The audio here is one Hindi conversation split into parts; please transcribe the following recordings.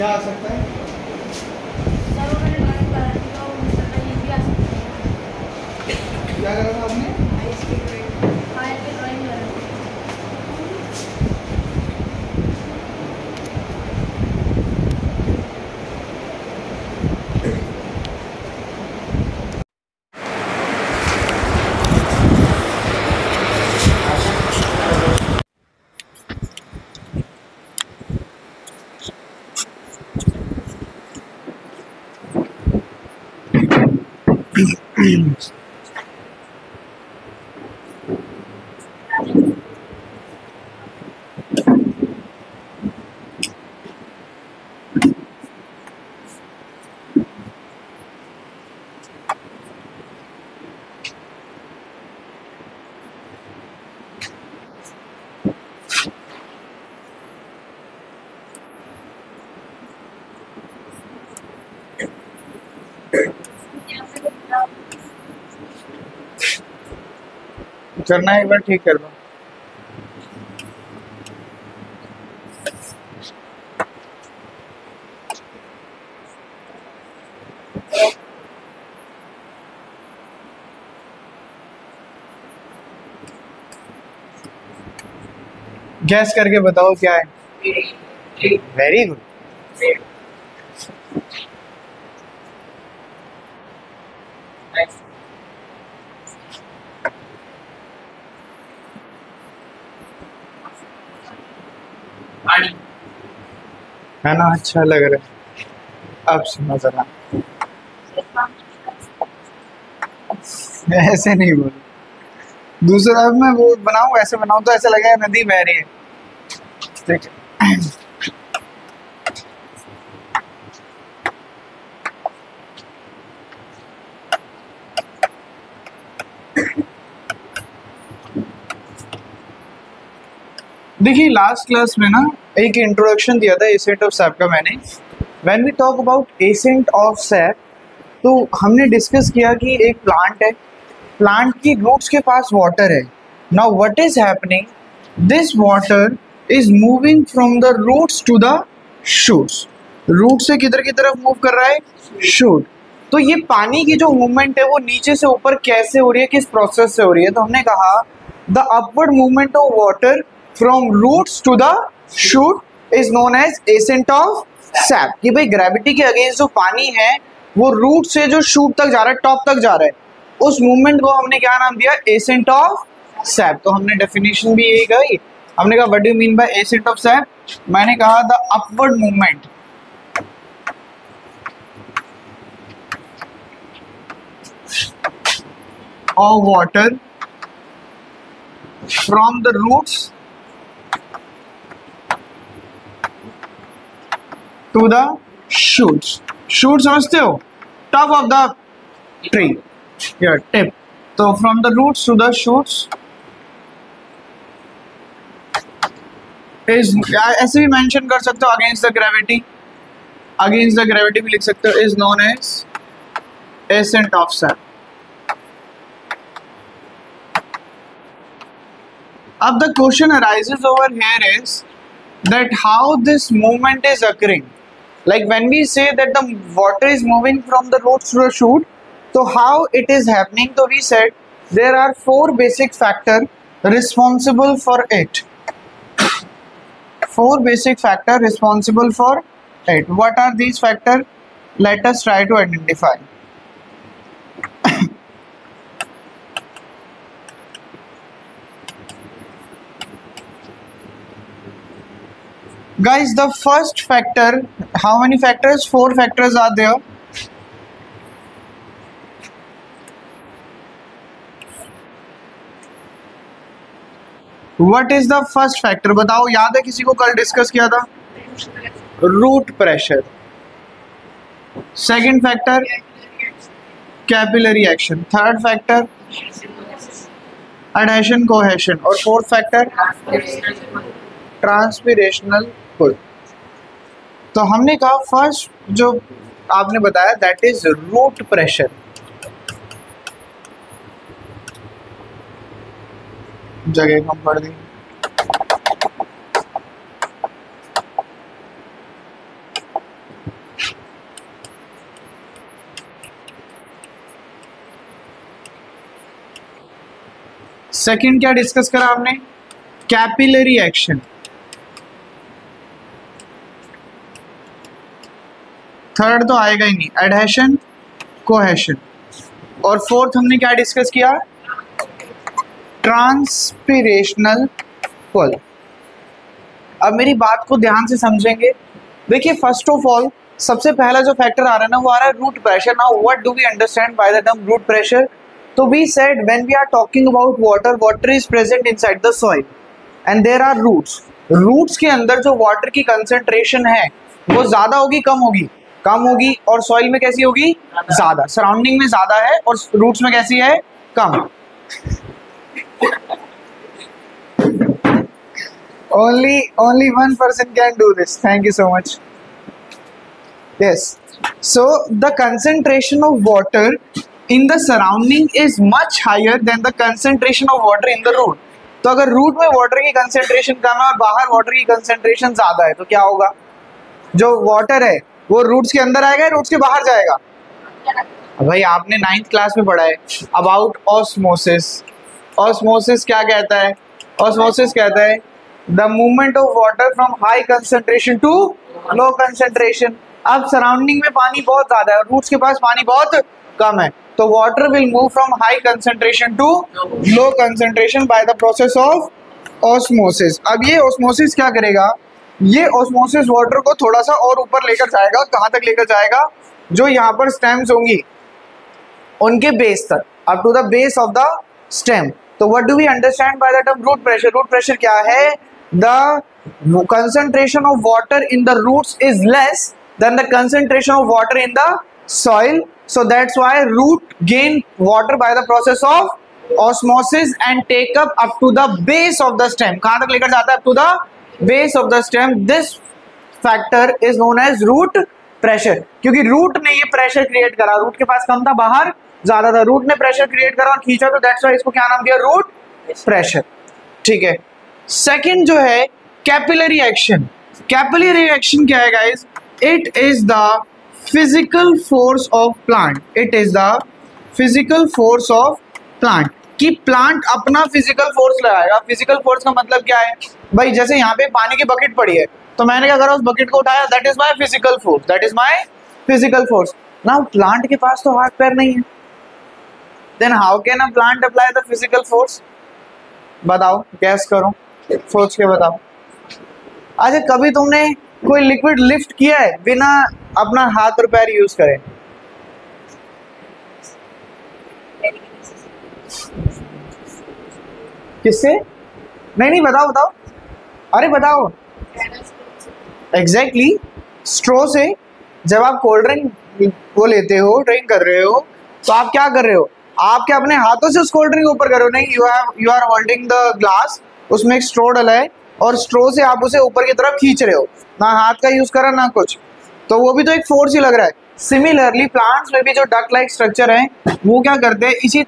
क्या आ सकता है? क्या करा था आपने? करना है, एक बार ठीक कर दो। गैस करके बताओ क्या है। Very good. है ना, अच्छा लग रहा है। अब सुनो जरा, ऐसे नहीं बोलो। दूसरा अब मैं वो बनाऊं, ऐसे बनाऊं तो ऐसा लगेगा नदी बह रही है। ठीक है। देखिए लास्ट क्लास में ना एक इंट्रोडक्शन दिया था एसेंट ऑफ सैप का मैंने। When we talk about ascent of sap, तो हमने डिस्कस किया कि एक प्लांट है, प्लांट की रूट्स के पास वाटर है। Now what is happening, this water is moving from the roots to the shoots. Root से किधर की तरफ मूव कर रहा है? शूट। तो ये पानी की जो मूवमेंट है वो नीचे से ऊपर कैसे हो रही है, किस प्रोसेस से हो रही है? तो हमने कहा the upward movement of water from roots to the shoot is known as ascent of sap. कि भाई ग्रेविटी के अगेंस्ट जो पानी है वो रूट से जो शूट तक जा रहा है, टॉप तक जा रहा है, उस मूवमेंट को हमने क्या नाम दिया? Accent of sap. तो हमने डेफिनेशन भी यही कही। हमने कहा what do you mean by accent of SAP? मैंने कहा the upward movement of water from the roots to the shoots. Shoots समझते हो? Top of the tree, yeah, tip. तो from the roots to the shoots is, ऐसे भी मेंशन कर सकते हो against the gravity, against the gravity भी लिख सकते हो, is known as ascent of sap. अब the question arises over here is that how this movement is occurring. Like when we say that the water is moving from the roots to the shoot, so how it is happening? So we said there are 4 basic factors responsible for it. 4 basic factors responsible for it. What are these factors? Let us try to identify. Guys, the first factor, how many factors? 4 factors are there. What is the first factor? बताओ, याद है किसी को कल डिस्कस किया था? Root pressure. Second factor capillary action. Third factor adhesion cohesion. और फोर्थ फैक्टर ट्रांसपिरेशनल पुल। तो हमने कहा फर्स्ट जो आपने बताया दैट इज रूट प्रेशर। जगह कम पड़ गई। सेकंड क्या डिस्कस करा हमने? Capillary action. थर्ड तो आएगा ही नहीं, एडहेशन, कोहेशन। और फोर्थ हमने क्या डिस्कस किया? ट्रांसपिरेशनल पुल। अब मेरी बात को ध्यान से समझेंगे। देखिए, फर्स्ट ऑफ ऑल सबसे पहला जो फैक्टर आ रहा है ना, वो आ रहा है root pressure. Now what do we understand by the term root pressure? तो we said when we are talking about water, water is present inside the soil and there are roots. Roots के अंदर जो वाटर की कंसंट्रेशन है वो ज्यादा होगी, कम होगी? कम होगी। और सॉइल में कैसी होगी? ज्यादा। सराउंडिंग में ज्यादा है और रूट्स में कैसी है? कम। Only one person can do this. Thank you so much. Yes. So the concentration of water in the surrounding is much higher than the concentration of water in the root. तो अगर रूट में वाटर की कंसेंट्रेशन कम है और बाहर वाटर की कंसेंट्रेशन ज्यादा है तो क्या होगा? जो वाटर है वो रूट्स के अंदर आएगा, रूट्स के बाहर जाएगा? भाई आपने 9th क्लास में पढ़ा है अबाउट ऑस्मोसिस। ऑस्मोसिस क्या कहता है? ऑस्मोसिस कहता है the movement of water from high concentration to low concentration. अब सराउंडिंग में पानी बहुत ज्यादा है और रूट्स के पास पानी बहुत कम है, तो water will move from high concentration to low concentration by the process of osmosis. अब ये ऑस्मोसिस क्या करेगा? ये ऑस्मोसिस वाटर को थोड़ा सा और ऊपर लेकर जाएगा। कहाँ तक लेकर जाएगा? जो यहाँ पर स्टेम्स होंगी उनके बेस तक, up to the base of the stem. तो what do we understand by the term root pressure? Root pressure क्या है? The concentration of water in the roots is less than the concentration of water in the soil, so that's why root gain water by the process of osmosis and take up to the base of the stem. कहाँ तक लेकर जाता है? up to the base of the stem. This factor is known as root pressure, क्योंकि रूट ने ये प्रेशर क्रिएट करा। रूट के पास कम था, बाहर ज्यादा था। रूट ने प्रेशर क्रिएट करा और खींचा, तो दैट्स व्हाई इसको क्या नाम दिया? Root pressure. ठीक है। सेकंड जो है कैपिलरी एक्शन। कैपिलरी एक्शन क्या है guys? It is the physical force of plant. It is the physical force of plant कि प्लांट अपना फिजिकल फोर्स लगाएगा। फिजिकल फोर्स का मतलब क्या है भाई? जैसे यहाँ पे पानी की बकेट पड़ी है तो मैंने क्या करा? उस बकेट को उठाया, that is my physical force. That is my physical force. Now plant के पास तो हाथ पैर नहीं है, then how can a plant apply the physical force? बताओ, गैस करो, सोच के बताओ। अच्छा, कभी तुमने कोई लिक्विड लिफ्ट किया है बिना अपना हाथ और पैर यूज करे? किससे? नहीं, बताओ बताओ। अरे बताओ। एग्जैक्टली, स्ट्रो से। जब आप कोल्ड ड्रिंक वो लेते हो, ड्रिंक कर रहे हो, तो आप क्या कर रहे हो? आप क्या अपने हाथों से उस कोल्ड ड्रिंक ऊपर कर रहे हो? नहीं, you are holding the glass, उसमें एक स्ट्रो डला है और स्ट्रो से आप उसे ऊपर की तरफ खींच रहे हो, ना हाथ का यूज करा ना कुछ, तो वो भी तो एक फोर्स ही लग रहा है। सिमिलरली प्लांट्स में भी जो डक लाइक स्ट्रक्चर है वो क्या करते हैं? इसी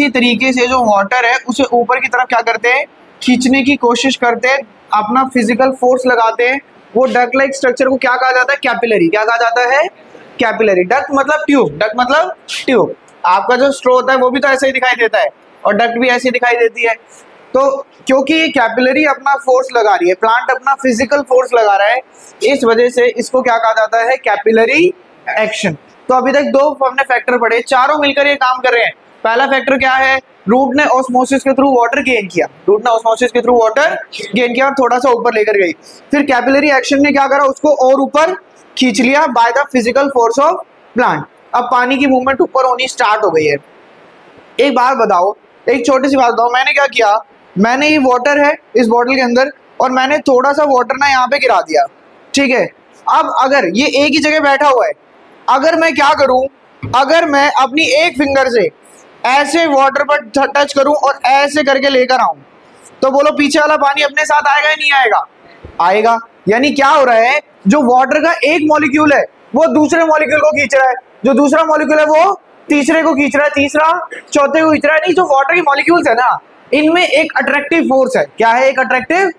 तरीके से जो वाटर है उसे ऊपर की तरफ क्या करते हैं? खींचने की कोशिश करते हैं, अपना फिजिकल फोर्स लगाते हैं। वो डक लाइक स्ट्रक्चर को क्या कहा जाता है? कैपिलरी। क्या कहा जाता है? कैपिलरी। डक मतलब ट्यूब। डक मतलब ट्यूब। आपका जो स्ट्रो होता है वो भी तो ऐसे ही दिखाई देता है और डक्ट भी ऐसी दिखाई देती है। तो क्योंकि ये कैपिलरी अपना फोर्स लगा रही है, प्लांट अपना फिजिकल फोर्स लगा रहा है, इस वजह से इसको क्या कहा जाता है? Capillary action. तो अभी तक दो हमने फैक्टर पढ़े, चारों मिलकर ये काम कर रहे हैं। पहला फैक्टर क्या है? रूट ने ऑस्मोसिस के थ्रू वाटर गेन किया। रूट ने ऑस्मोसिस के थ्रू वाटर गेन किया और थोड़ा सा ऊपर लेकर गई। फिर कैपिलरी एक्शन ने क्या करा? उसको और ऊपर खींच लिया by the physical force of plant. अब पानी की मूवमेंट ऊपर होनी स्टार्ट हो गई है। एक बात बताओ, एक छोटी सी बात बताओ, मैंने क्या किया? मैंने ये वाटर है इस बॉटल के अंदर और मैंने थोड़ा सा वाटर ना यहाँ पे गिरा दिया, ठीक है। अब अगर ये एक ही जगह बैठा हुआ है, अगर मैं क्या करूं? अगर मैं अपनी एक फिंगर से ऐसे वाटर पर टच करूं और ऐसे करके लेकर आऊं, तो बोलो पीछे वाला पानी अपने साथ आएगा या नहीं आएगा? आएगा। यानी क्या हो रहा है? जो वाटर का एक मॉलिक्यूल है वो दूसरे मॉलिक्यूल को खींच रहा है, जो दूसरा मॉलिक्यूल है वो तीसरे को खींच रहा है, तीसरा चौथे को खींच रहा है। नहीं, जो वाटर की मॉलिक्यूल्स है ना, इनमें एक अट्रैक्टिव फोर्स है। क्या है? एक अट्रैक्टिव।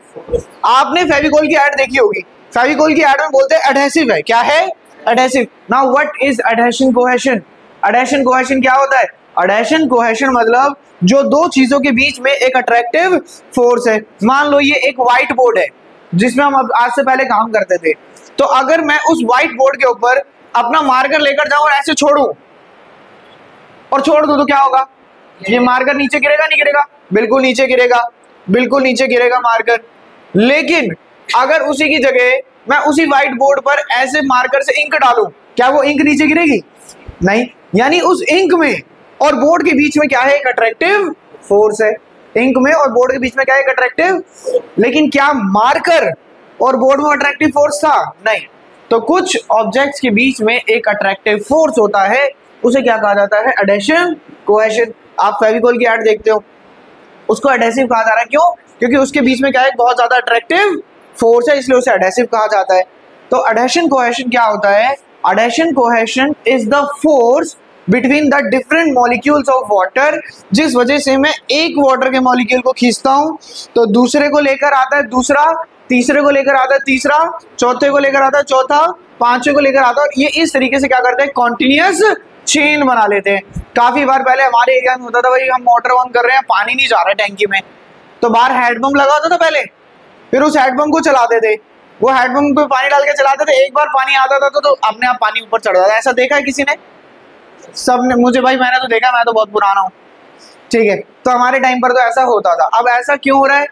आपने फेविकोल की ऐड देखी होगी, फेविकोल की ऐड में बोलते हैं एडहेसिव है, क्या है, adhesive. Now what is adhesion cohesion? Adhesion cohesion क्या होता है? एडहेशन कोहेशन मतलब जो दो चीजों के बीच में एक अट्रैक्टिव फोर्स है। मान लो ये एक व्हाइट बोर्ड है जिसमें हम आज से पहले काम करते थे, तो अगर मैं उस व्हाइट बोर्ड के ऊपर अपना मार्कर लेकर जाऊं और ऐसे छोड़ूं और छोड़ दूं तो क्या होगा? ये मार्कर नीचे गिरेगा नहीं गिरेगा? बिल्कुल नीचे गिरेगा, बिल्कुल नीचे गिरेगा मार्कर। लेकिन अगर उसी की जगह मैं उसी व्हाइट बोर्ड पर ऐसे मार्कर से इंक डालूं, क्या वो इंक नीचे गिरेगी? नहीं। यानी उस इंक में और बोर्ड के बीच में क्या है? एक अट्रैक्टिव फोर्स है। इंक में और बोर्ड के बीच में क्या है? एक अट्रैक्टिव। लेकिन क्या मार्कर और बोर्ड में अट्रैक्टिव फोर्स था? नहीं। तो कुछ ऑब्जेक्ट्स के बीच में एक अट्रैक्टिव फोर्स होता है, उसे क्या कहा जाता है? Adhesion cohesion. आप फेविकोल की ऐड देखते हो, उसको एडहेसिव कहा जा रहा है। क्यों? क्योंकि उसके बीच में क्या है? बहुत ज्यादा अट्रैक्टिव फोर्स है, इसलिए उसे एडहेसिव कहा जाता है। तो एडहेशन कोहेशन क्या होता है? Adhesion cohesion is the force between the different molecules of water, जिस वजह से मैं एक वाटर के मॉलिक्यूल को खींचता हूं तो दूसरे को लेकर आता है दूसरा, तीसरे को लेकर आता है तीसरा, चौथे को लेकर आता है चौथा, पांचवें को लेकर आता है, और ये इस तरीके से क्या करते हैं? कॉन्टिन्यूअस चेन बना लेते हैं। काफी बार पहले हमारे एरिया में होता था, भाई हम मोटर ऑन कर रहे हैं, पानी नहीं जा रहा है टैंकी में, तो बाहर हैंडपंप लगा होता था पहले, फिर उस हैंडपंप को चलाते थे, वो हैंडपंप पे पानी डाल के चलाते थे। एक बार पानी आता था तो अपने आप पानी ऊपर चढ़ जाता था। ऐसा देखा है किसी ने? सबने, मुझे भाई मैंने तो देखा, मैं तो बहुत पुराना हूँ, ठीक है। तो हमारे टाइम पर तो ऐसा होता था। अब ऐसा क्यों हो रहा है?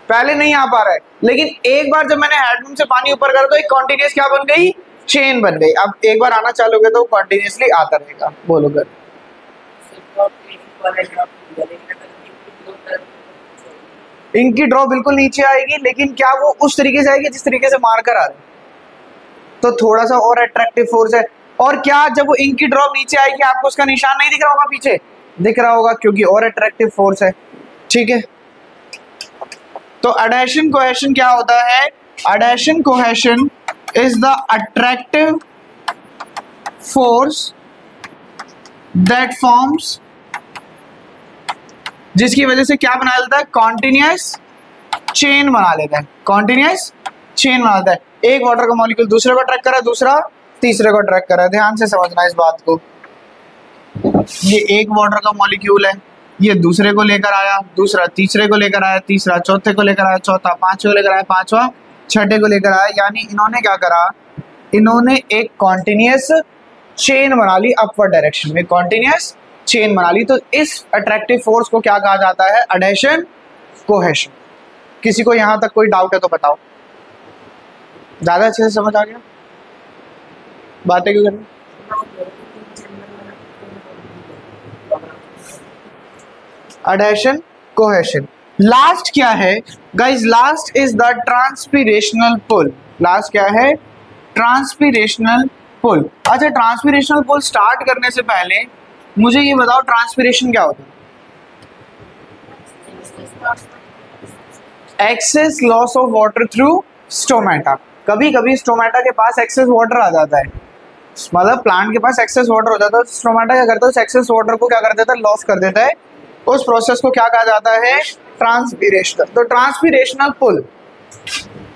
पहले नहीं आ पा रहा है, लेकिन एक बार जब मैंने हैंडपंप से पानी ऊपर करा तो एक कॉन्टिन्यूअस क्या बन गई? चेन बन गई। अब एक बार आना चालू हो तो कॉन्टिन्यूअसली आता रहेगा। बोलो कर। इंक की ड्रॉप बिल्कुल नीचे आएगी, लेकिन क्या वो उस तरीके से आएगी जिस तरीके से मार्कर आ रहा है? तो थोड़ा सा और अट्रैक्टिव फोर्स है। और क्या जब वो इंक की ड्रॉप नीचे आएगी आपको उसका निशान नहीं दिख रहा होगा? पीछे दिख रहा होगा, क्योंकि और अट्रैक्टिव फोर्स है, ठीक है। तो एडहेशन कोहेशन क्या होता है? Adhesion cohesion is the attractive force that forms, जिसकी वजह से क्या बना लेता है? कॉन्टिन्यूअस चेन बना लेता है, कॉन्टिन्यूअस चेन बना लेता है। एक वाटर का मॉलिक्यूल दूसरे को अट्रैक्ट कर रहा है, दूसरा तीसरे को अट्रैक्ट कर रहा है। ध्यान से समझना इस बात को। ये एक वाटर का मॉलिक्यूल है, ये दूसरे को लेकर आया, दूसरा तीसरे को लेकर आया, तीसरा चौथे को लेकर आया, चौथा पांचवे को लेकर आया, पांचवा छठे को लेकर आया। यानी इन्होंने क्या करा? इन्होंने एक कॉन्टिन्यूअस चेन बना ली अपवर्ड डायरेक्शन में, कॉन्टिन्यूअस चेन बना ली। तो इस अट्रैक्टिव फोर्स को क्या कहा जाता है? Adhesion cohesion. किसी को यहां तक कोई डाउट है तो बताओ। ज्यादा अच्छे से समझ आ गया? बातें क्यों करनी? Adhesion cohesion. लास्ट क्या है guys? Last is the transpirational pull. Last क्या है? ट्रांसपीरेशनल पुल। अच्छा, ट्रांसपीरेशनल पुल स्टार्ट करने से पहले मुझे ये बताओ, ट्रांसपीरेशन क्या होता है? Excess loss of water through stomata. कभी कभी स्टोमेटा के पास एक्सेस वाटर आ जाता है, मतलब प्लांट के पास एक्सेस वाटर हो जाता है, स्टोमेटा क्या करता है? उस एक्सेस वाटर को क्या कर देता है? लॉस कर देता है। उस प्रोसेस को क्या कहा जाता है? ट्रांसपीरेशनल। तो ट्रांसपीरेशनल पुल,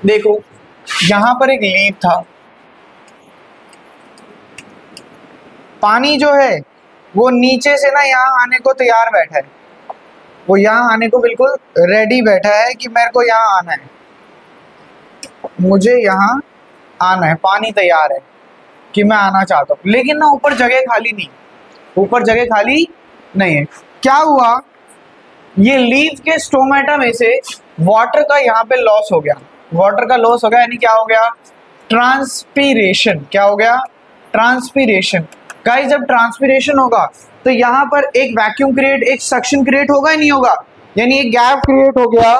देखो यहां पर एक लीफ था, पानी जो है वो नीचे से ना यहाँ आने को तैयार बैठा है, वो यहाँ आने को बिल्कुल रेडी बैठा है कि मेरे को यहाँ आना है, मुझे यहाँ आना है, पानी तैयार है कि मैं आना चाहता हूँ। लेकिन ना ऊपर जगह खाली नहीं, ऊपर जगह खाली नहीं है। क्या हुआ? ये लीफ के स्टोमेटा में से वाटर का यहाँ पे लॉस हो गया, वाटर का लॉस हो गया, यानी क्या हो गया? ट्रांसपीरेशन। क्या हो गया? ट्रांसपीरेशन। गाइस, जब ट्रांसपीरेशन होगा तो यहाँ पर एक वैक्यूम क्रिएट, एक सक्शन क्रिएट होगा ही नहीं होगा? यानी एक गैप क्रिएट हो गया।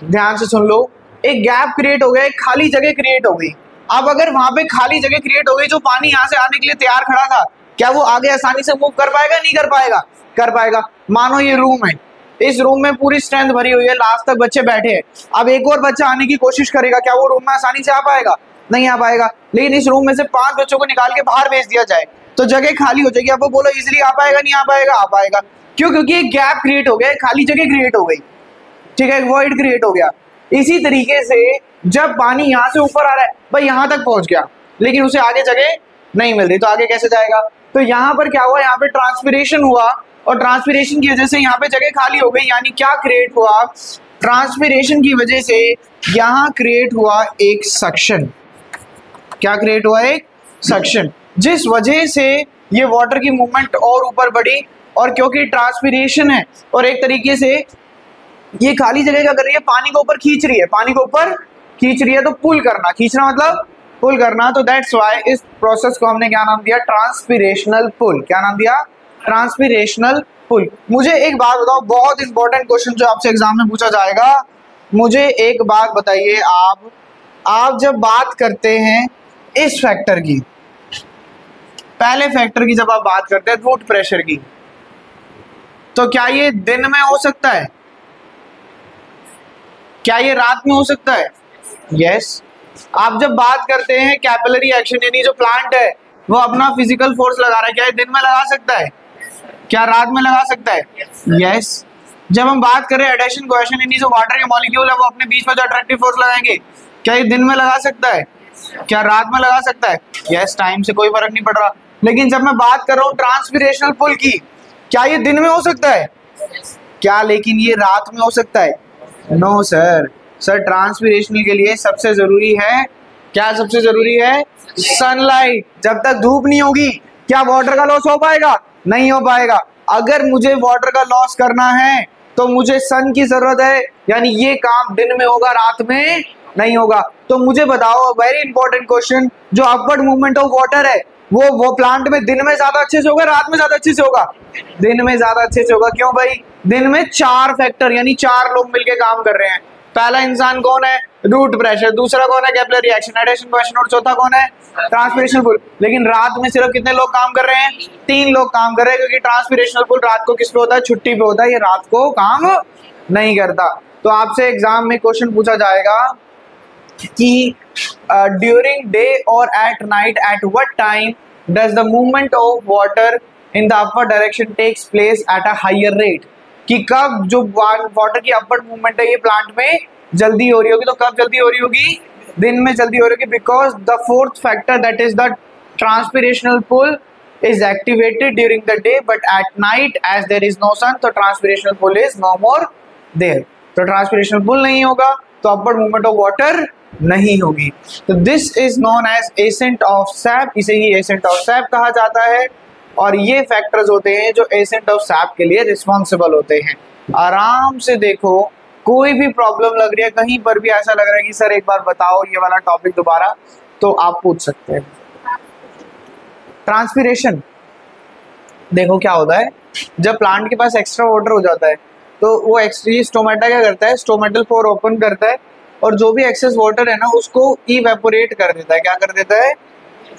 ध्यान से सुन लो, एक गैप क्रिएट हो गया, एक खाली जगह क्रिएट हो गई। अब अगर वहां पे खाली जगह क्रिएट हो गई, जो पानी यहाँ से आने के लिए तैयार खड़ा था, क्या वो आगे आसानी से मूव कर पाएगा? नहीं कर पाएगा। कर पाएगा। मानो ये रूम है, इस रूम में पूरी स्ट्रेंथ भरी हुई है, लास्ट तक बच्चे बैठे हैं। अब एक और बच्चा आने की कोशिश करेगा, क्या वो रूम में आसानी से आ पाएगा? नहीं आ पाएगा। लेकिन इस रूम में से 5 बच्चों को निकाल के बाहर भेज दिया जाए तो जगह खाली हो जाएगी। अब वो बोलो इजिली आ पाएगा? नहीं आ पाएगा। आ पाएगा। क्यों? क्योंकि एक गैप क्रिएट हो गया, खाली जगह क्रिएट हो गई, ठीक है, एक वॉइड क्रिएट हो गया। इसी तरीके से जब पानी यहाँ से ऊपर आ रहा है, भाई यहाँ तक पहुंच गया, लेकिन उसे आगे जगह नहीं मिल रही, तो आगे कैसे जाएगा? तो यहाँ पर क्या हुआ, यहाँ पे ट्रांसपिरेशन हुआ, और ट्रांसपिरेशन की वजह से यहाँ पे जगह खाली हो गई, यानी क्या क्रिएट हुआ? ट्रांसपिरेशन की वजह से यहाँ क्रिएट हुआ एक सक्शन। क्या क्रिएट हुआ? एक सक्शन, जिस वजह से ये वाटर की मूवमेंट और ऊपर बढ़ी, और क्योंकि ट्रांसपिरेशन है और एक तरीके से ये खाली जगह क्या कर रही है, पानी को ऊपर खींच रही है, पानी को ऊपर खींच रही है, तो पुल करना, खींचना मतलब पुल करना, तो दैट्स व्हाई इस प्रोसेस को हमने क्या नाम दिया? ट्रांसपिरेशनल पुल। क्या नाम दिया? ट्रांसपिरेशनल पुल। मुझे एक बात बताओ, बहुत इंपॉर्टेंट क्वेश्चन जो आपसे एग्जाम में पूछा जाएगा, मुझे एक बात बताइए, आप जब बात करते हैं इस फैक्टर की, पहले फैक्टर की जब आप बात करते हैं रूट प्रेशर की, तो क्या ये दिन में हो सकता है? क्या ये रात में हो सकता है? यस। आप जब बात करते हैं कैपिलरी एक्शन, यानी जो प्लांट है वो अपना फिजिकल फोर्स लगा रहा है, क्या ये दिन में लगा सकता है? क्या रात में लगा सकता है? यस। जब हम बात करें एडेशन कोहेशन, यानी जो वाटर के मॉलिक्यूल है वो अपने बीच में जो अट्रैक्टिव फोर्स लगाएंगे, क्या ये दिन में लगा सकता है? क्या रात में लगा सकता है? यस। टाइम से कोई फर्क नहीं पड़ रहा। लेकिन जब मैं बात कर रहा हूँ ट्रांसपिरेशनल पुल की, क्या ये दिन में हो सकता है? क्या लेकिन ये रात में हो सकता है? No sir. सर ट्रांसपिरेशनल के लिए सबसे जरूरी है, क्या सबसे जरूरी है? सनलाइट। जब तक धूप नहीं होगी क्या वाटर का लॉस हो पाएगा? नहीं हो पाएगा। अगर मुझे वाटर का लॉस करना है तो मुझे सन की जरूरत है, यानी ये काम दिन में होगा, रात में नहीं होगा। तो मुझे बताओ, वेरी इंपॉर्टेंट क्वेश्चन, जो अपवर्ड मूवमेंट ऑफ वाटर है वो प्लांट में दिन में ज्यादा अच्छे से होगा, रात में ज्यादा अच्छे से होगा? दिन में ज्यादा अच्छे से होगा। क्यों भाई? दिन में 4 फैक्टर यानी 4 लोग मिलके काम कर रहे हैं। पहला इंसान कौन है? Root pressure. दूसरा कौन है? कैपिलरी एक्शन, एडेशन कोहेशन, और चौथा कौन है? ट्रांसपिरेशनल पुल। लेकिन रात में सिर्फ कितने लोग काम कर रहे हैं? 3 लोग काम कर रहे हैं, क्योंकि ट्रांसपिरेशनल पुल रात को किस पे होता है? छुट्टी पे होता है, ये रात को काम नहीं करता। तो आपसे एग्जाम में क्वेश्चन पूछा जाएगा कि ड्यूरिंग डे और at night at what time does the movement of water in the upward direction takes place at a higher rate, कि कब जो वाटर की अपवर्ड मूवमेंट है ये प्लांट में जल्दी हो रही होगी। तो कब जल्दी हो रही होगी? दिन में जल्दी हो रही होगी, because the fourth factor that is the transpirational pull is activated during the day, but at night as there is no sun, तो ट्रांसपिरेशनल pull is no more there। तो ट्रांसपिरेशनल पुल नहीं होगा तो अपवर्ड मूवमेंट ऑफ वाटर नहीं होगी। तो this is known as ascent of sap, इसे ही एसेंट ऑफ सैप कहा जाता है। और ये फैक्टर्स होते हैं जो एसेंट ऑफ सैप के लिए रिस्पॉन्सिबल होते हैं। आराम से देखो, कोई भी प्रॉब्लम लग रही है, कहीं पर भी ऐसा लग रहा है कि सर एक बार बताओ ये वाला टॉपिक दोबारा, तो आप पूछ सकते हैं। ट्रांसपिरेशन देखो क्या होता है, जब प्लांट के पास एक्स्ट्रा वाटर हो जाता है तो वो एक्स्ट्रा स्टोमेटा क्या करता है? स्टोमेटल पोर ओपन करता है और जो भी एक्सेस वाटर है ना उसको इवेपोरेट कर देता है। क्या कर देता है?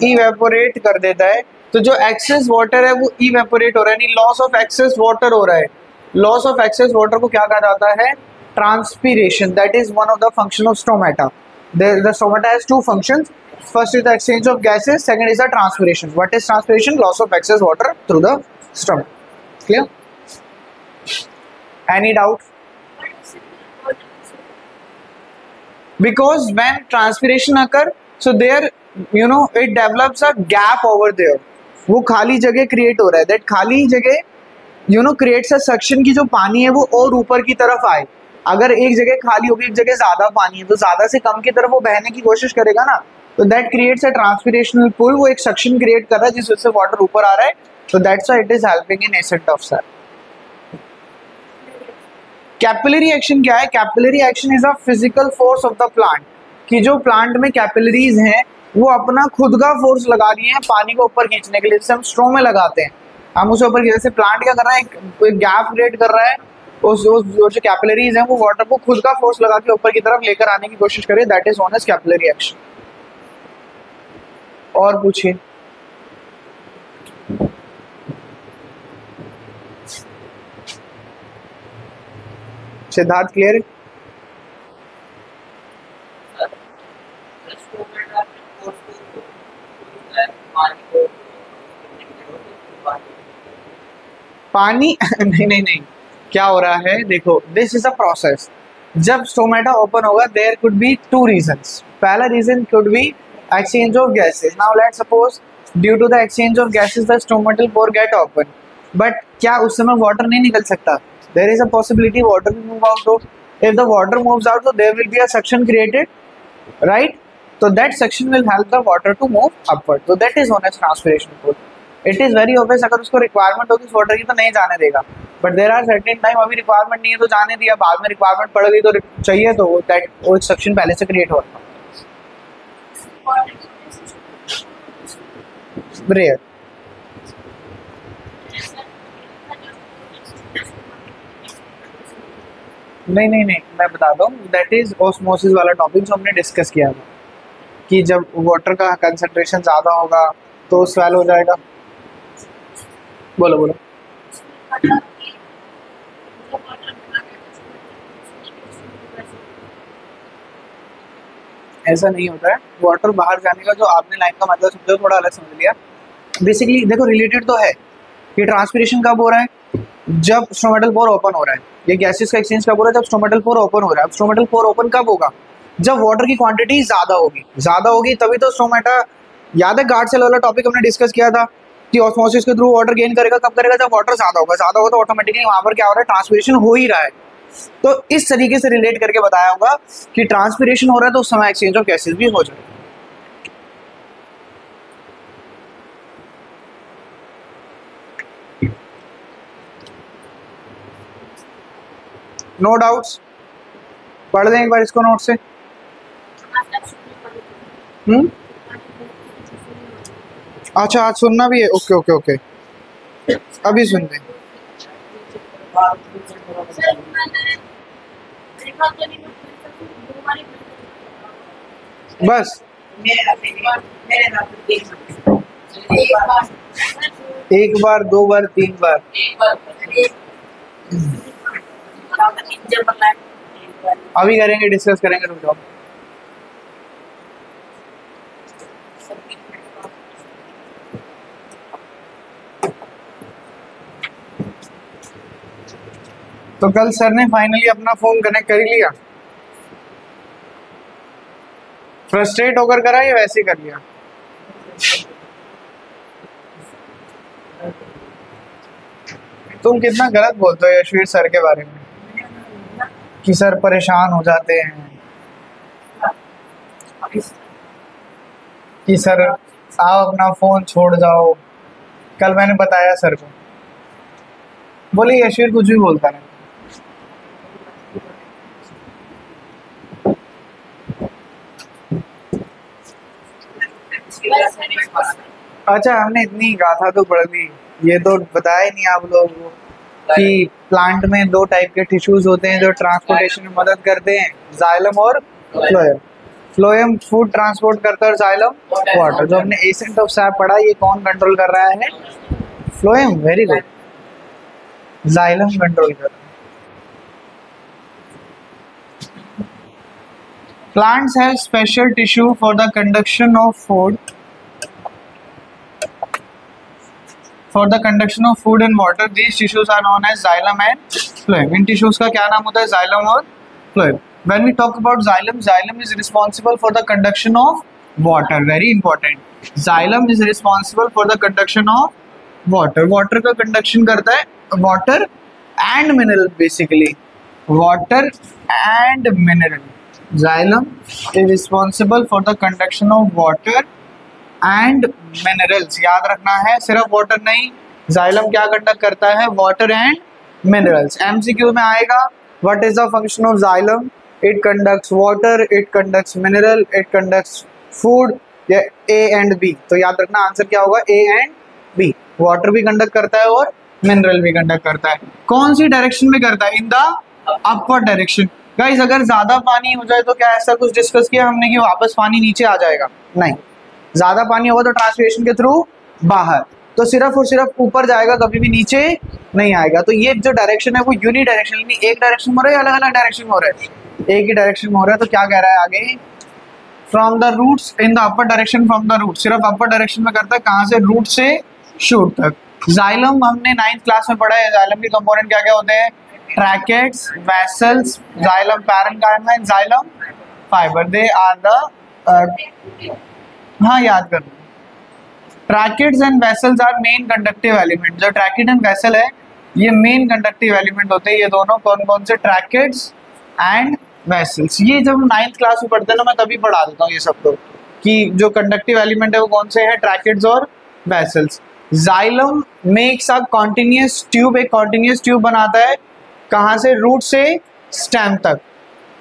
इवेपोरेट कर देता है। तो जो एक्सेस वाटर है वो इवेपोरेट हो रहा है, यानी लॉस ऑफ एक्सेस वाटर हो रहा है। लॉस ऑफ एक्सेस वाटर को क्या कहा जाता है? Transpiration. That is one of the function of stomata. The stomata has 2 functions. First is the exchange of gases, second is the transpiration. What is transpiration? Loss of excess water through the stomach. Clear? Any doubt? Because when transpiration occur, so there, you know, it develops a gap over there. वो खाली जगह क्रिएट हो रहा है। दैट खाली जगह, you know, creates a suction की जो पानी है वो और ऊपर की तरफ आए। अगर एक जगह खाली होगी, एक जगह ज्यादा पानी है, तो ज्यादा से कम की तरफ वो बहने की कोशिश करेगा ना, तो दैट क्रिएट्स अ ट्रांसपिरेशनल पुल। वो एक सक्शन क्रिएट कर रहा है जिस वजह से वाटर ऊपर आ रहा है। तो that's why it is helping in accent of SAP. Capillary action क्या है? Capillary action is a physical force of the plant, कि जो प्लांट में कैपिलरीज हैं वो अपना खुद का फोर्स लगा दिए हैं पानी को ऊपर खींचने के लिए। जैसे हम स्ट्रो में लगाते हैं, हम उसे ऊपर, जैसे प्लांट क्या कर रहा है? एक गैप क्रिएट कर रहा है, उस जो कैपिलरीज हैं वो वाटर को खुद का फोर्स लगा के ऊपर की तरफ लेकर आने की कोशिश करे। That is known as capillary action. और पूछिए। सिद्धार्थ क्लियर? पानी नहीं, क्या हो रहा है देखो, दिस इज अ प्रोसेस। जब स्टोमेटा ओपन होगा there could be two reasons. पहला reason could be exchange of gases. Now let's suppose due to the exchange of gases the stomatal pore get open. But क्या उस समय वाटर नहीं निकल सकता? There is a possibility water will move out. If the water moves out तो there will be a suction created, right? So that suction will help the water to move upward. So that is known as transpiration pool. It is very obvious. अगर उसको requirement होगी उस water की तो नहीं जाने देगा. But there are certain time अभी requirement नहीं है तो जाने दिया, बाद में requirement पड़ गई तो चाहिए तो वो suction पहले से create होगा. Rare. नहीं, मैं बता दूँ. That is osmosis वाला टॉपिक जो हमने डिस्कस किया था कि जब वाटर का कंसंट्रेशन ज़्यादा होगा तो स्वेल हो जाएगा. बोलो. ऐसा नहीं होता है. वाटर बाहर जाने का जो आपने लाइन का मतलब समझो, थोड़ा अलग समझ लिया. बेसिकली देखो रिलेटेड तो है कि ट्रांसपिरेशन कब हो रहा है? जब स्टोमेटल पोर ओपन हो रहा है. ये गैसेस का एक्सचेंज कब हो रहा है? जब स्टोमेटल पोर ओपन हो रहा है. अब स्टोमेटल पोर ओपन कब होगा? जब वाटर की क्वांटिटी ज़्यादा होगी तभी तो स्टोमेटा. याद है गार्ड सेल वाला टॉपिक हमने डिस्कस किया था कि ऑस्मोसिस के थ्रू वाटर गेन करेगा. कब करेगा? जब वाटर ज़्यादा होगा तो ऑटोमेटिकली वहाँ पर क्या हो रहा है? ट्रांसपिरेशन हो ही रहा है. तो इस तरीके से रिलेट करके बताया होगा कि ट्रांसपिरेशन हो रहा है तो उस समय एक्सचेंज ऑफ गैसेस भी हो जाएगा. No doubts? पढ़ दें एक बार इसको नोट से. अच्छा आज सुनना भी है. ओके. अभी सुन दें. बस एक बार, दो बार, तीन बार. अभी करेंगे, डिस्कस करेंगे. रुक जाओ. तो कल सर ने फाइनली अपना फोन कनेक्ट कर लिया. फ्रस्ट्रेट होकर करा या वैसे ही कर लिया? तुम कितना गलत बोलते हो यशवीर सर के बारे में कि सर परेशान हो जाते हैं कि सर आप अपना फोन छोड़ जाओ. कल मैंने बताया सर को. बोले यशवीर कुछ भी बोलता नहीं. अच्छा हमने इतनी गाथा तो पढ़ ली, ये तो बताया ही नहीं आप लोगों को कि प्लांट में दो टाइप के टिश्यूज होते हैं जो ट्रांसपोर्टेशन में मदद करते हैं, जाइलम और फ्लोएम. फ्लोएम फूड ट्रांसपोर्ट करता है और जाइलम वाटर. जो हमने एसेंट ऑफ सैप पढ़ा, ये कौन कंट्रोल कर रहा है? Phloem. Very good. Xylem control कर रहा है. Plants have special tissue for the conduction of food. For the conduction of food and water, these tissues are known as xylem and phloem. In tissues का क्या नाम होता है? Xylem और phloem. When we talk about xylem, xylem is responsible for the conduction of water. Very important. Xylem is responsible for the conduction of water. Water का conduction करता है water and mineral basically. Water and mineral. Xylem is responsible for the conduction of water and minerals. याद रखना है, सिर्फ वाटर नहीं, xylem क्या कंडक्ट करता है? Water and minerals. MCQ में आएगा what is the function of xylem? It conducts water, it conducts mineral, it conducts food. या A एंड B. तो याद रखना आंसर क्या होगा? A and B. वाटर भी कंडक्ट करता है और मिनरल भी कंडक्ट करता है. कौन सी डायरेक्शन में करता है? इन द अपवर्ड डायरेक्शन. गाइस अगर ज्यादा पानी हो जाए तो क्या ऐसा कुछ डिस्कस किया हमने कि वापस पानी नीचे आ जाएगा? नहीं. ज्यादा पानी होगा तो ट्रांसपिरेशन के थ्रू बाहर, तो सिर्फ और सिर्फ ऊपर जाएगा, कभी भी नीचे नहीं आएगा. तो ये जो डायरेक्शन है वो यूनि डायरेक्शन, यानी एक डायरेक्शन में हो रहा है, अलग अलग डायरेक्शन में हो रहा है? एक ही डायरेक्शन में हो रहा है. तो क्या कह रहा है आगे? From the roots in the upper direction. From the root सिर्फ अपर डायरेक्शन में करता है. कहाँ से? रूट से शूट तक. जाइलम हमने 9th क्लास में पढ़ा है. जाइलम के कंपोनेंट क्या क्या होते हैं? Tracheids, vessels, xylem parenchyma and xylem fibre, they are the हाँ याद कर लो, tracheids and vessels are main conductive element. जो ट्रैकेट एंड वेसल है ये मेन कंडक्टिव एलिमेंट होते हैं, ये दोनों कौन कौन से, ट्रैकेट्स एंड वेसल्स। ये जब 9th क्लास में पढ़ते हैं ना, मैं तभी पढ़ा देता हूँ ये सब तो, कि जो कंडक्टिव एलिमेंट है वो कौन से हैं, ट्रैकेट्स और vessels. Xylem makes a continuous tube, एक कॉन्टिन्यूस ट्यूब बनाता है, कहाँ से, रूट से स्टेम तक,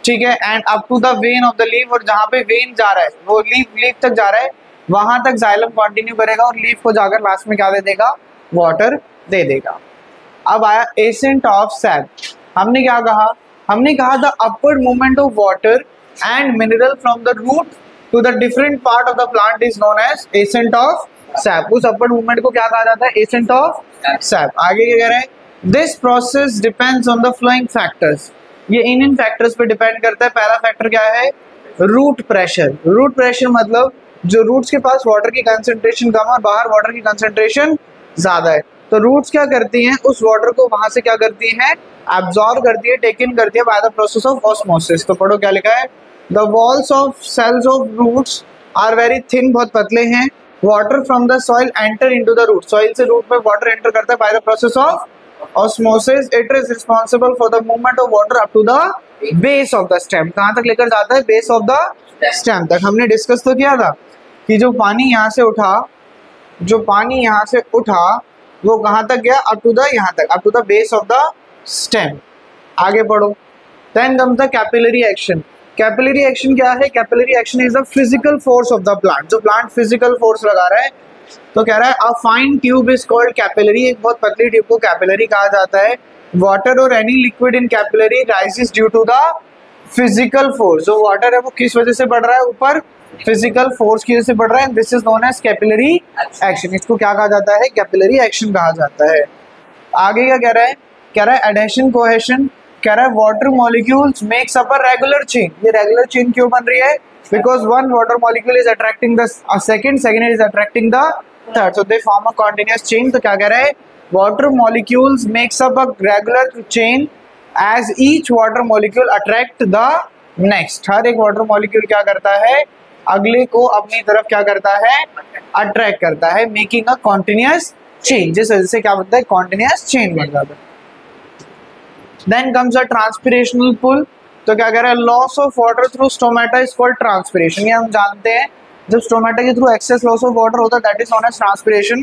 ठीक है, and up to the vein of the leaf, और जहाँ पे वेन जा रहा है वो लीफ तक जा रहा है, वहां तक जाइलम कंटिन्यू करेगा और लीफ को जाकर लास्ट में क्या दे देगा, वाटर दे देगा। अब आया एसेंट ऑफ सैप। हमने क्या कहा, हमने कहा the upward movement of water and mineral from the root to the different part of the plant is known as ascent of sap. उस अपवर्ड मूवमेंट को क्या कहा जाता है, एसेंट ऑफ सैप। आगे क्या कह रहे हैं, this process depends on the flowing factors, ये इन फैक्टर्स पे डिपेंड करता है। पहला फैक्टर क्या है, रूट प्रेशर। रूट प्रेशर मतलब जो रूट्स के पास वाटर की कंसंट्रेशन कम है और बाहर वाटर की कंसंट्रेशन ज्यादा है, तो रूट्स क्या करती हैं, उस वाटर को वहां से क्या करती हैं, एब्जॉर्ब करती है, टेक इन करती है by the process of osmosis. तो पढ़ो क्या लिखा है, the walls of cells of roots are very thin, बहुत पतले हैं। Water from the soil enter into the root, soil से रूट में वाटर एंटर करता है by the process of osmosis. It is responsible for the movement of water up to the base of the stem. कहाँ तक लेकर जाता है, base of the stem तक। हमने डिस्कस तो किया था कि जो पानी यहाँ से उठा, जो पानी यहाँ से उठा वो कहाँ तक गया, up to the यहाँ तक, up to the base of the stem। आगे पढ़ो। Then comes the capillary action. Capillary action क्या है, capillary action is the physical force of the plant। जो plant physical force लगा रहा है, तो कह रहा है a fine tube is called capillary, एक बहुत पतली ट्यूब को कैपिलरी कहा जाता है। वाटर और any liquid in capillary rises due to the physical force. जो वाटर है वो किस वजह से बढ़ रहा है, ऊपर फिजिकल फोर्स की वजह से बढ़ रहा है। This is known as capillary action. इसको क्या कहा जाता है, कैपिलरी एक्शन कहा जाता है। आगे क्या कह रहा है, कह रहा है एडेशन कोहेशन, कह रहा है water molecules makes up a regular chain. ये रेगुलर चेन क्यों बन रही है, because one water molecule is attracting the second is attracting the third, so they form a continuous chain। तो क्या कह रहा है, water molecules makes up a regular chain as each water molecule attract the next। हर एक water molecule क्या करता है, अगले को अपनी तरफ क्या करता है, अट्रैक्ट करता है, मेकिंग अ continuous chain, जिस वजह से क्या बनता है, continuous chain बन जाता है। Then comes a transpirational pull। तो क्या कह रहा है, loss of water through stomata is called transpiration। ये हम जानते हैं, जब स्टोमेटा के through excess loss of water होता है that is known as transpiration.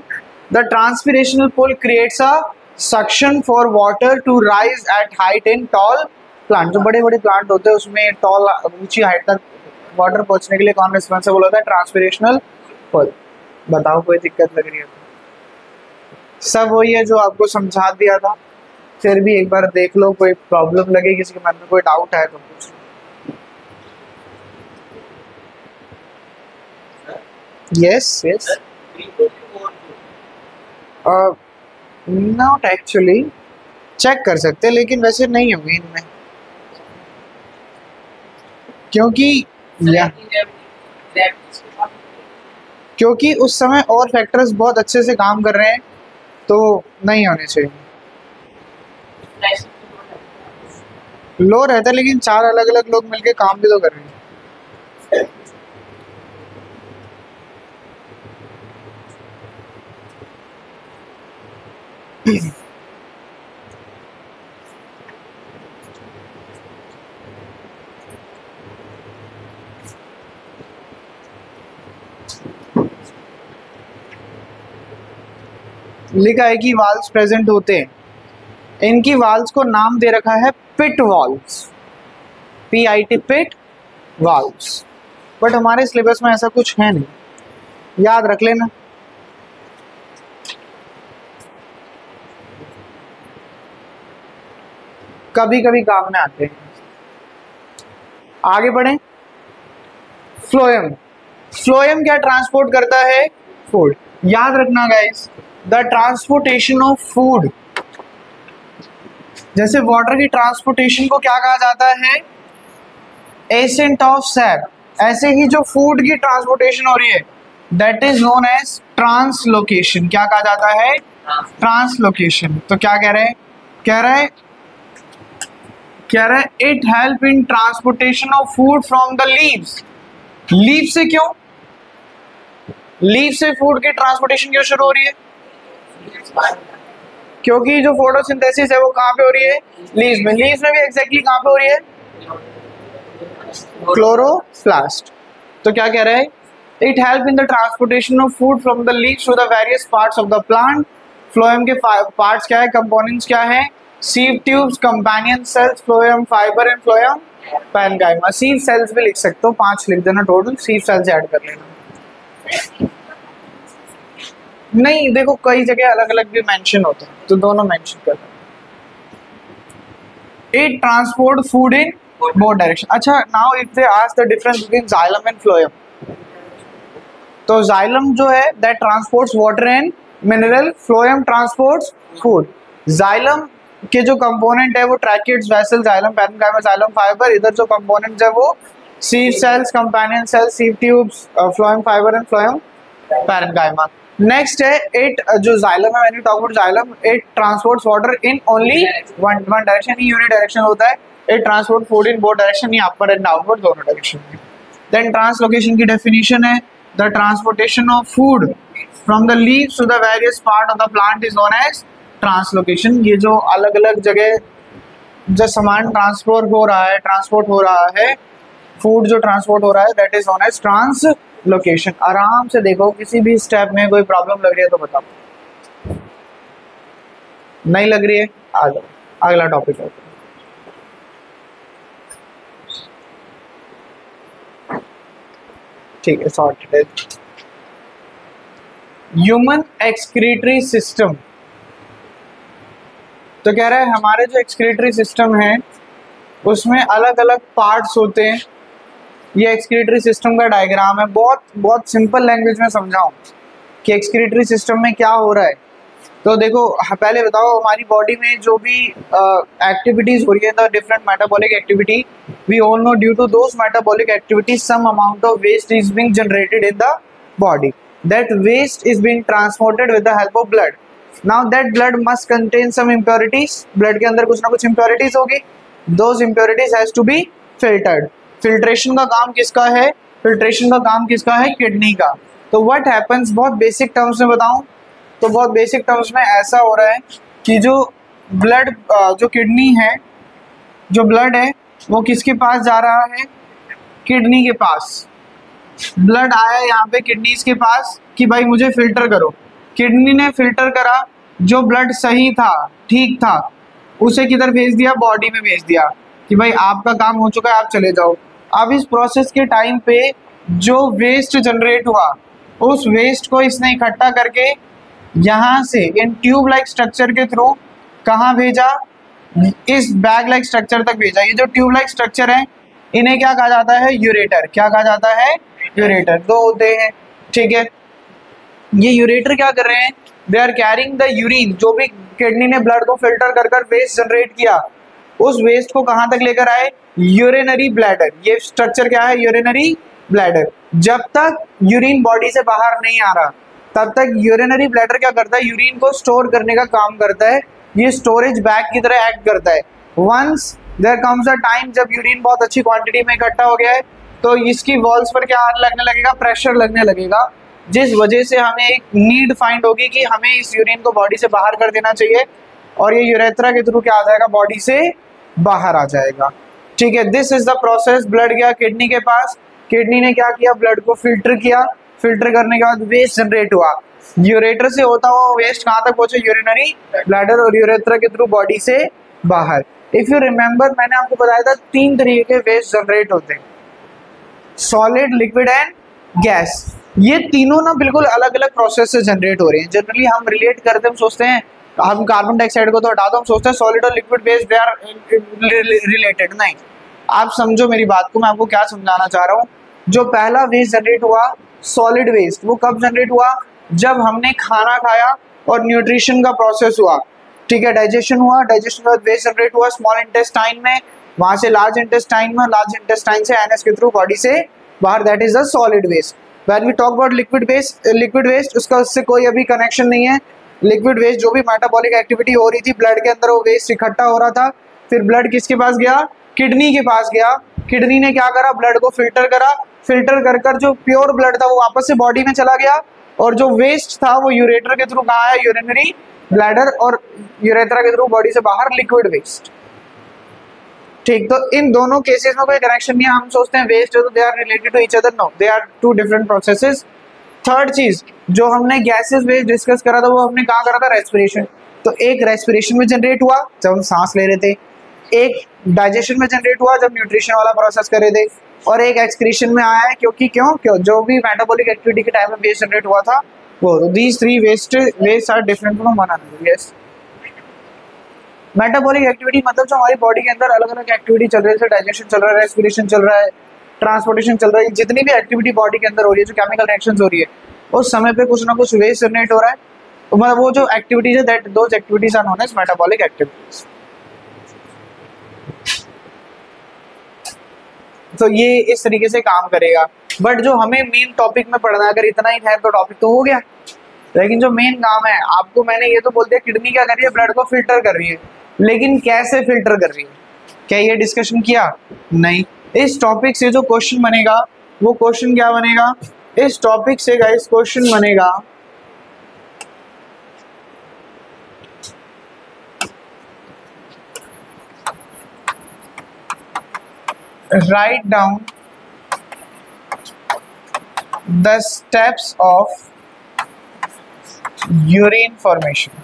The transpirational pull creates a suction for water to rise at height in tall plant. जो बड़े बड़े प्लांट होते हैं उसमें टॉल ऊंची हाइट तक वाटर पहुंचने के लिए कौन रिस्पॉन्सिबल होता है, ट्रांसपिरेशनल पुल। बताओ कोई दिक्कत लग रही है, सब वही है जो आपको समझा दिया था, फिर भी एक बार देख लो, कोई प्रॉब्लम लगे, किसी के मन में कोई डाउट है तो पूछ। Yes, yes. Not actually, check कर सकते हैं लेकिन वैसे नहीं होगी इनमें, क्योंकि उस समय और फैक्टर्स बहुत अच्छे से काम कर रहे हैं तो नहीं होने चाहिए। लो रहता है लेकिन 4 अलग अलग लोग मिलके काम भी तो कर रहे हैं। लिखा है कि वाल्व्स प्रेजेंट होते हैं, इनकी वाल्व्स को नाम दे रखा है pit valves, PIT, pit valves. But हमारे सिलेबस में ऐसा कुछ है नहीं, याद रख लेना। कभी कभी काम में आते हैं। आगे बढ़ें। फ्लोएम, फ्लोएम क्या ट्रांसपोर्ट करता है, फूड। याद रखना guys, the transportation of food, जैसे वाटर की ट्रांसपोर्टेशन को क्या कहा जाता है, एसेंट ऑफ सैप, ऐसे ही जो फूड की ट्रांसपोर्टेशन हो रही है that is known as translocation. क्या कहा जाता है, ट्रांसलोकेशन। तो क्या कह रहे हैं, कह रहे हैं कह रहा है it help in transportation of food from the leaves. Leave से क्यों? लीव से फूड की ट्रांसपोर्टेशन क्यों शुरू हो रही है? क्योंकि जो फोटोसिंथेसिस है वो कहाँ पे हो रही है? लीव्स में। लीव्स में भी एग्जैक्टली कहाँ पे हो रही है? क्लोरोप्लास्ट। तो क्या कह रहा है? It help in the transportation of food from the leaves to the various parts of the plant. Phloem के पार्ट्स क्या है? कंपोनेंट्स क्या है? Sieve tubes, companion cells, phloem fibre and phloem parenchyma. Sieve cells भी लिख सकते हो, 5 लिख देना टोटल, सीव सेल्स ऐड कर लेना। नहीं देखो कई जगह अलग अलग भी मेंशन होते हैं तो दोनों मेंशन कर। It transport food in both direction. अच्छा, now if they ask the difference between xylem and phloem, तो जाइलम जो है that transports water and mineral, phloem transports food. Xylem के जो कंपोनेंट है वो tracheids, vessel, xylem parenchyma, xylem fibre. इधर जो कंपोनेंट्स है वो sieve cells, companion cells, sieve tubes, phloem fibre and phloem parenchyma. Next है इट, जो जाइलम है, when you talk about xylem, it transports water in only one direction, ही यूनि डायरेक्शन होता है। It transport food in both direction, ही अपवर्ड एंड डाउनवर्ड दोनों डायरेक्शन में। देन ट्रांसलोकेशन की डेफिनेशन है the transportation of food from the leaves to the various part of the plant is known as translocation. ये जो अलग अलग जगह जो सामान ट्रांसपोर्ट हो रहा है, फूड जो ट्रांसपोर्ट हो रहा है, that is known as translocation. आराम से देखो, किसी भी स्टेप में कोई प्रॉब्लम लग रही है तो बताओ, नहीं लग रही है आ जाओ अगला टॉपिक है। ठीक है, सॉर्टेड। Human excretory system. तो कह रहा है हमारे जो एक्सक्रीटरी सिस्टम है उसमें अलग अलग पार्ट्स होते हैं। ये एक्सक्रीटरी सिस्टम का डायग्राम है, बहुत सिंपल लैंग्वेज में समझाऊं कि एक्सक्रीटरी सिस्टम में क्या हो रहा है। तो देखो, पहले बताओ हमारी बॉडी में जो भी एक्टिविटीज हो रही है, the different metabolic activity, we all know due to those metabolic activities some amount of waste is being generated in the body. That waste is being transported with the help of blood. Now that blood must contain some impurities. Blood के अंदर कुछ ना कुछ इम्प्योरिटीज होगी। Those impurities has to be filtered. Filtration का काम किसका है? फिल्ट्रेशन का काम किसका है? किडनी का। तो व्हाट हैपेंस, बहुत बेसिक टर्म्स में बताऊं तो बहुत बेसिक टर्म्स में ऐसा हो रहा है कि जो ब्लड, जो किडनी है, जो ब्लड है वो किसके पास जा रहा है? किडनी के पास। ब्लड आया यहाँ पे किडनीज के पास कि भाई मुझे फिल्टर करो। किडनी ने फिल्टर करा, जो ब्लड सही था, ठीक था, उसे किधर भेज दिया? बॉडी में भेज दिया कि भाई आपका काम हो चुका है, आप चले जाओ। अब इस प्रोसेस के टाइम पे जो वेस्ट जनरेट हुआ, उस वेस्ट को इसने इकट्ठा करके यहाँ से इन ट्यूब लाइक स्ट्रक्चर के थ्रू कहाँ भेजा? इस बैग लाइक स्ट्रक्चर तक भेजा। ये जो ट्यूब लाइक स्ट्रक्चर है इन्हें क्या कहा जाता है? यूरेटर। क्या कहा जाता है? यूरेटर। दो होते हैं, ठीक है। ये यूरेटर क्या कर रहे हैं? They are carrying the urine. जो भी किडनी ने ब्लड को फिल्टर कर कर वेस्ट जनरेट किया, उस वेस्ट को कहाँ तक लेकर आए? Urinary bladder. ये स्ट्रक्चर क्या है? Urinary bladder. जब तक यूरिन बॉडी से बाहर नहीं आ रहा तब तक यूरिनरी ब्लैडर क्या करता है? यूरिन को स्टोर करने का काम करता है। ये स्टोरेज बैग की तरह एक्ट करता है। Once there comes a time जब यूरिन बहुत अच्छी क्वांटिटी में इकट्ठा हो गया है तो इसकी वॉल्स पर क्या लगने लगेगा? प्रेशर लगने लगेगा, जिस वजह से हमें एक नीड फाइंड होगी कि हमें इस यूरिन को बॉडी से बाहर कर देना चाहिए, और ये यूरेथ्रा के थ्रू क्या आ जाएगा? बॉडी से बाहर आ जाएगा, ठीक है। This is the process. Blood गया किडनी के पास, किडनी ने क्या किया? ब्लड को फिल्टर किया। फिल्टर करने के बाद वेस्ट जनरेट हुआ। यूरेटर से होता हुआ वेस्ट कहाँ तक पहुंचे? यूरिनरी ब्लैडर और यूरेथ्रा के थ्रू बॉडी से बाहर। इफ यू रिमेंबर, मैंने आपको बताया था 3 तरीके के वेस्ट जनरेट होते हैं, सॉलिड, लिक्विड एंड गैस। ये तीनों ना बिल्कुल अलग अलग प्रोसेस से जनरेट हो रहे हैं। जनरली हम रिलेट करते हैं, हम सोचते हैं, हम कार्बन डाइऑक्साइड को तो हटा दो, हम सोचते हैं सॉलिड और liquid waste they are related. नहीं, आप समझो मेरी बात को, मैं आपको क्या समझाना चाह रहा हूँ। जो पहला वेस्ट जनरेट हुआ सॉलिड वेस्ट, वो कब जनरेट हुआ? जब हमने खाना खाया और न्यूट्रिशन का प्रोसेस हुआ, ठीक है, डाइजेशन हुआ, डाइजेशन के बाद वेस्ट जनरेट हुआ स्मॉल इंटेस्टाइन में, वहां से लार्ज इंटेस्टाइन में, लार्ज इंटेस्टाइन से एनएस के थ्रू बॉडी से बाहर, that is the solid waste. When we talk about liquid waste, उसका उससे कोई अभी कनेक्शन नहीं है। लिक्विड वेस्ट जो भी मेटाबॉलिक एक्टिविटी हो रही थी ब्लड के अंदर, वो वेस्ट इकट्ठा हो रहा था, फिर ब्लड किसके पास गया, किडनी के पास गया, किडनी ने क्या करा, ब्लड को फिल्टर करा, फिल्टर कर कर जो प्योर ब्लड था वो वापस से बॉडी में चला गया, और जो वेस्ट था वो यूरेटर के थ्रू कहाँ आया, यूरिनरी ब्लैडर, और यूरेथ्रा के थ्रू बॉडी से बाहर लिक्विड वेस्ट। ठीक, तो इन दोनों केसेस में कोई कनेक्शन नहीं है। हम सोचते हैं वेस्ट है तो they are related to each other, no, they are two different processes. Third चीज जो हमने गैसेस वेस्ट डिस्कस करा था वो हमने कहाँ करा था, रेस्पिरेशन। तो एक रेस्पिरेशन में जनरेट हुआ जब हम सांस ले रहे थे, एक डाइजेशन में जनरेट हुआ जब न्यूट्रिशन वाला प्रोसेस कर रहे थे, और एक एक्सक्रीशन में आया है क्योंकि क्यों जो भी मेटाबॉलिक एक्टिविटी के टाइम में वेस्ट जनरेट हुआ था वो। These three waste are different from one another. Yes, metabolic activity मतलब जो हमारी बॉडी के अंदर अलग अलग एक्टिविटी चल रही है, जैसे डाइजेशन चल रहा है, रेस्पिरेशन चल रहा है, ट्रांसपोर्टेशन चल रहा है, जितनी भी एक्टिविटी बॉडी के अंदर हो रही है, जो केमिकल रिएक्शंस हो रही है, उस समय पे कुछ ना कुछ वेस्ट जनरेट हो रहा है। तो मतलब वो जो एक्टिविटीज है that those activities are known as metabolic activities. तो ये इस तरीके से काम करेगा। बट जो हमें मेन टॉपिक में पढ़ना है, अगर इतना ही है तो टॉपिक तो हो गया, लेकिन जो मेन काम है, आपको मैंने ये तो बोल दिया किडनी क्या कर रही है, ब्लड को फिल्टर कर रही है, लेकिन कैसे फिल्टर कर रही है, क्या ये डिस्कशन किया? नहीं। इस टॉपिक से जो क्वेश्चन बनेगा वो क्वेश्चन क्या बनेगा, इस टॉपिक से गाइस क्वेश्चन बनेगा write down the steps of urine formation।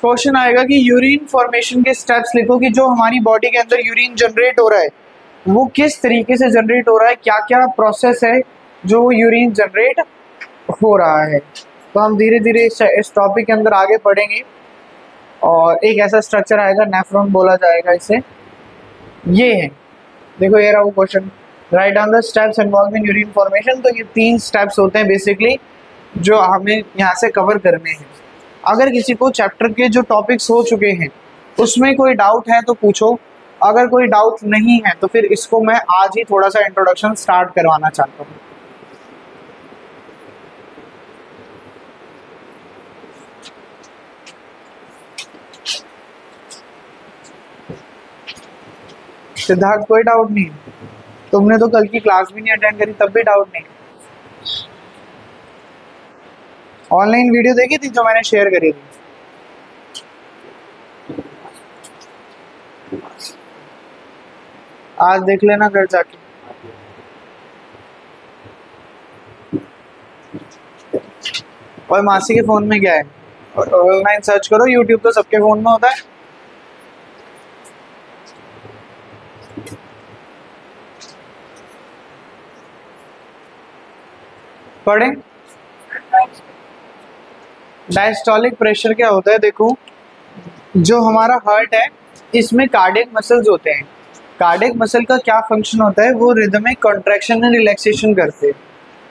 Question आएगा कि यूरिन फॉर्मेशन के स्टेप्स लिखो, कि जो हमारी बॉडी के अंदर यूरिन जनरेट हो रहा है वो किस तरीके से जनरेट हो रहा है, क्या क्या प्रोसेस है जो यूरिन जनरेट हो रहा है। तो हम धीरे धीरे इस टॉपिक के अंदर आगे बढ़ेंगे, और एक ऐसा स्ट्रक्चर आएगा, नेफ्रॉन बोला जाएगा इसे। ये है, देखो ये रहा वो question, write down the steps involve in urine formation. तो ये 3 स्टेप्स होते हैं बेसिकली जो हमें यहाँ से कवर करने हैं। अगर किसी को चैप्टर के जो टॉपिक्स हो चुके हैं उसमें कोई डाउट है तो पूछो, अगर कोई डाउट नहीं है तो फिर इसको मैं आज ही थोड़ा सा इंट्रोडक्शन स्टार्ट करवाना चाहता हूँ। सिद्धार्थ, कोई डाउट नहीं? तुमने तो कल की क्लास भी नहीं अटेंड करी, तब भी डाउट नहीं? ऑनलाइन वीडियो देखी थी जो मैंने शेयर करी थी? आज देख लेना घर जाके। और मासी के फोन में क्या है, ऑनलाइन सर्च करो, यूट्यूब तो सबके फोन में होता है। पढ़ें। डायस्टोलिक प्रेशर क्या होता है, देखो जो हमारा हार्ट है इसमें कार्डियक मसल्स होते हैं। कार्डियक मसल का क्या फंक्शन होता है, वो रिदमिक कॉन्ट्रैक्शन एंड रिलैक्सेशन करते हैं।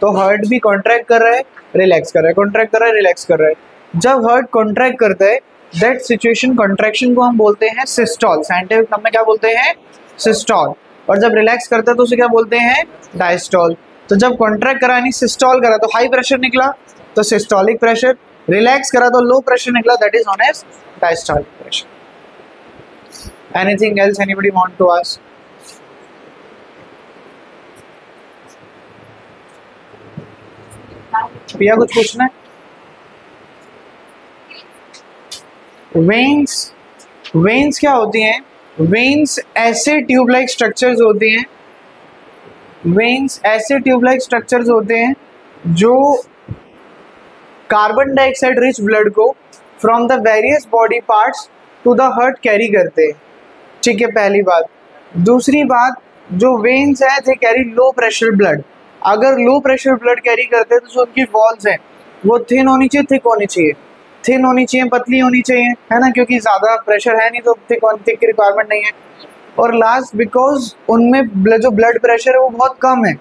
तो हार्ट भी कॉन्ट्रैक्ट कर रहा है, रिलैक्स कर रहा है, कॉन्ट्रैक्ट कर रहा है, रिलैक्स कर रहा है। जब हार्ट कॉन्ट्रैक्ट करता है दैट सिचुएशन, कॉन्ट्रैक्शन को हम बोलते हैं सिस्टोल, साइंटिफिक नाम में क्या बोलते हैं, सिस्टोल। और जब रिलैक्स करता है तो उसे क्या बोलते हैं, डायस्टोल। तो जब कॉन्ट्रैक्ट करा यानी सिस्टोल करा तो हाई प्रेशर निकला, तो सिस्टोलिक प्रेशर। रिलैक्स करा तो लो प्रेशर निकला, that is known as diastolic pressure. Anything else anybody want to ask? Piya कुछ पूछना है? वेन्स क्या होती हैं? वेन्स ऐसे ट्यूब लाइक स्ट्रक्चर्स होती हैं, वेन्स ऐसे ट्यूब लाइक स्ट्रक्चर्स होते हैं जो कार्बन डाइऑक्साइड रिच ब्लड को from the various body parts to the heart carry करते हैं। ठीक है, पहली बात। दूसरी बात, जो वेन्स है they carry low pressure blood. अगर लो प्रेशर ब्लड कैरी करते हैं तो जो उनकी वॉल्स हैं वो थिन होनी चाहिए, थिक होनी चाहिए, थिन होनी चाहिए, पतली होनी चाहिए, है ना, क्योंकि ज़्यादा प्रेशर है नहीं तो थिक की रिक्वायरमेंट नहीं है। और लास्ट, बिकॉज उनमें जो ब्लड प्रेशर है वो बहुत कम है,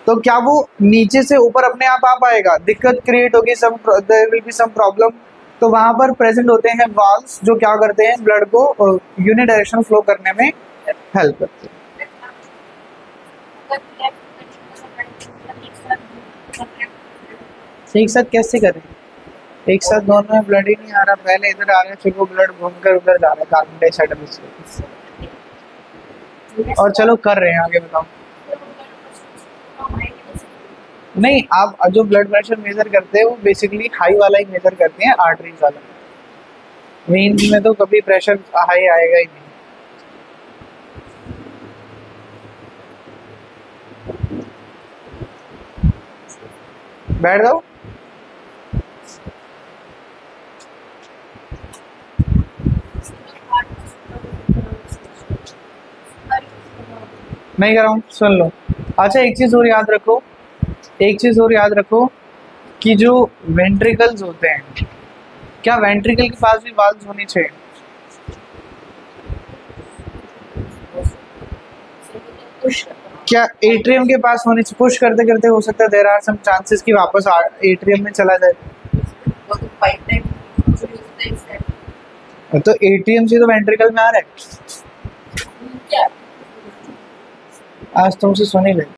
तो क्या वो नीचे से ऊपर अपने आप आ पाएगा, दिक्कत क्रिएट होगी, there will be some problem. तो वहाँ पर प्रेजेंट होते हैं वाल्व्स जो क्या करते हैं, ब्लड को यूनिडायरेक्शनल फ्लो करने में हेल्प करते हैं। एक साथ कैसे करें? एक साथ दोनों में ब्लड ही नहीं आ रहा, पहले इधर आ रहा है फिर वो ब्लड घूमकर उधर जा रहा है कार्बन डाइऑक्साइड में। और चलो कर रहे हैं, आगे बताओ। नहीं, आप जो ब्लड प्रेशर मेजर करते हैं वो बेसिकली हाई वाला ही मेजर करते हैं, आर्टरीज वाला। वेन्स में तो कभी प्रेशर हाई आएगा ही नहीं। बैठ जाओ। नहीं कर रहा हूँ, सुन लो। अच्छा एक चीज और याद रखो, एक चीज और याद रखो कि जो वेंट्रिकल्स होते हैं, क्या वेंट्रिकल के पास भी वाल्व्स होनी चाहिए? क्या एट्रियम के पास होनी चाहिए? पुश करते करते हो सकता है देयर आर सम चांसेस कि वापस एट्रियम में चला जाए। तो एट्रियम से तो वेंट्रिकल में आ रहा है। आज तुमसे सुनी ले।